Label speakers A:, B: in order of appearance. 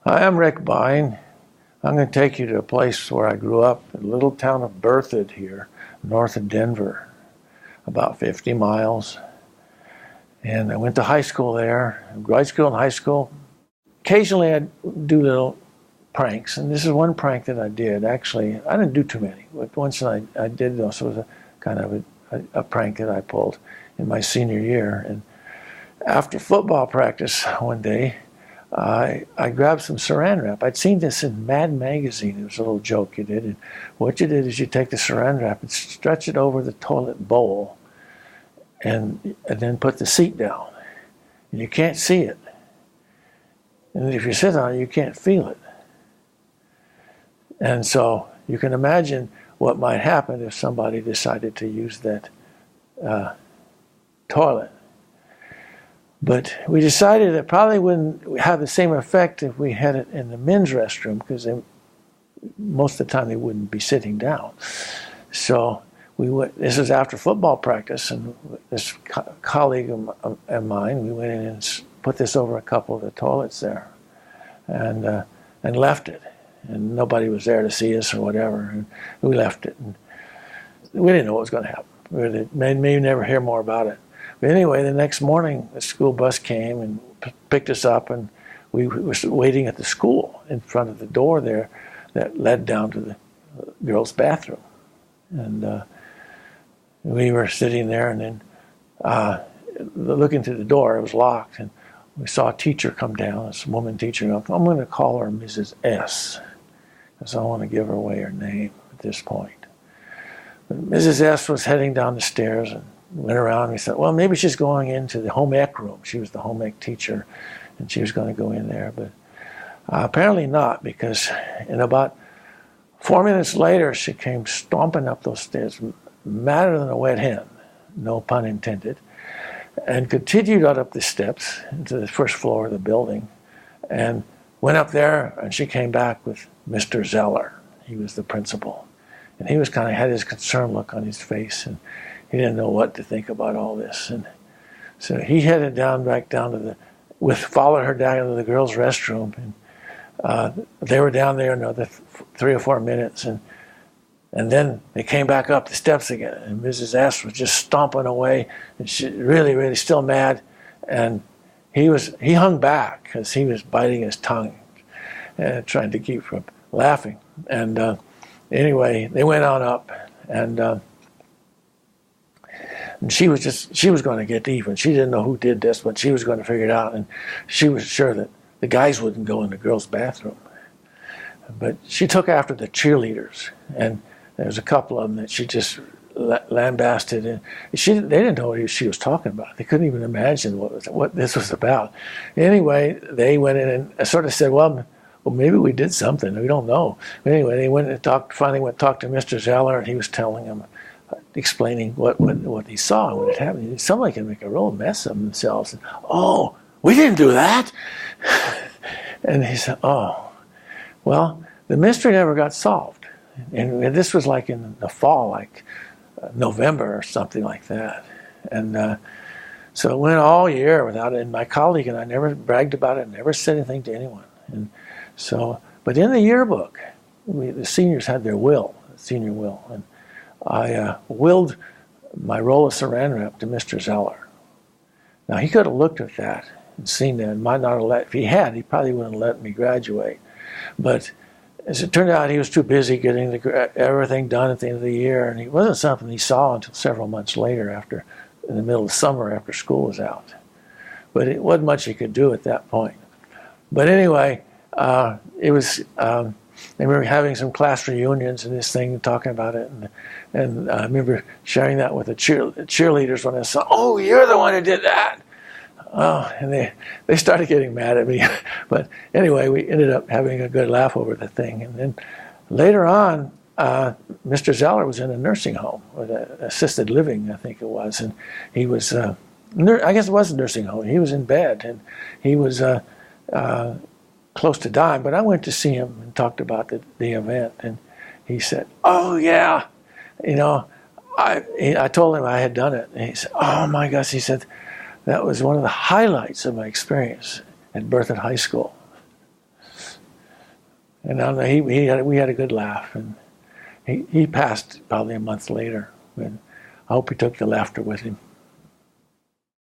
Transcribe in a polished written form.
A: Hi, I'm Rick Bine. I'm going to take you to a place where I grew up, a little town of Berthoud here, north of Denver, about 50 miles. And I went to high school there, grade school and high school. Occasionally I'd do little pranks, and this is one prank that I did. Actually, I didn't do too many, but once I did, though, so it was a kind of a prank that I pulled in my senior year. And after football practice one day, I grabbed some Saran Wrap. I'd seen this in Mad Magazine. It was a little joke you did. And what you did is you take the Saran Wrap and stretch it over the toilet bowl and then put the seat down. And you can't see it. And if you sit on it, you can't feel it. And so you can imagine what might happen if somebody decided to use that toilet. But we decided it probably wouldn't have the same effect if we had it in the men's restroom, because most of the time they wouldn't be sitting down. So we went. This was after football practice, and this colleague of mine, we went in and put this over a couple of the toilets there, and left it. And nobody was there to see us or whatever, and we left it. And we didn't know what was going to happen. We may never hear more about it. But anyway, the next morning, the school bus came and picked us up, and we were waiting at the school in front of the door there that led down to the girls' bathroom. And we were sitting there, and then looking through the door, it was locked, and we saw a teacher come down, this woman teacher. I'm going to call her Mrs. S, because I don't want to give her away her name at this point. But Mrs. S was heading down the stairs and went around, and we said, well, maybe she's going into the home ec room. She was the home ec teacher, and she was going to go in there. But apparently not, because in about 4 minutes later, she came stomping up those stairs, madder than a wet hen, no pun intended, and continued out up the steps into the first floor of the building, and went up there, and she came back with Mr. Zeller. He was the principal. And he was kind of had his concerned look on his face, and he didn't know what to think about all this. And so he headed back down to followed her down to the girls' restroom. And they were down there another 3 or 4 minutes. And then they came back up the steps again. And Mrs. S was just stomping away. And she really, really still mad. And he hung back because he was biting his tongue, trying to keep from laughing. And anyway, they went on up. And she was going to get even. She didn't know who did this, but she was going to figure it out, and she was sure that the guys wouldn't go in the girls' bathroom. But she took after the cheerleaders, and there was a couple of them that she just lambasted, and they didn't know what she was talking about. They couldn't even imagine what this was about. Anyway, they went in and sort of said, well, maybe we did something. We don't know. But anyway, they went and talked to Mr. Zeller, and he was telling them, explaining what he saw and what had happened. Somebody can make a real mess of themselves. And, oh, we didn't do that. And he said, oh, well, the mystery never got solved. And this was like in the fall, like November or something like that. And so it went all year without it. And my colleague and I never bragged about it, never said anything to anyone. And so, but in the yearbook, the seniors had their senior will. And I willed my roll of Saran Wrap to Mr. Zeller. Now, he could have looked at that and seen that, and might not have if he had, he probably wouldn't have let me graduate. But as it turned out, he was too busy getting everything done at the end of the year, and it wasn't something he saw until several months later, in the middle of summer after school was out. But it wasn't much he could do at that point. But anyway, it was... I remember having some class reunions and this thing, and talking about it, and I remember sharing that with the cheerleaders when I saw, oh, you're the one who did that. Oh, and they started getting mad at me. But anyway, we ended up having a good laugh over the thing. And then later on, Mr. Zeller was in a nursing home, with assisted living, I think it was, and he was, I guess it was a nursing home. He was in bed, and he was close to dying, but I went to see him and talked about the event, and he said, oh yeah, I told him I had done it, and he said, oh my gosh, he said, that was one of the highlights of my experience at Berthoud High School. And we had a good laugh, and he passed probably a month later. And I hope he took the laughter with him.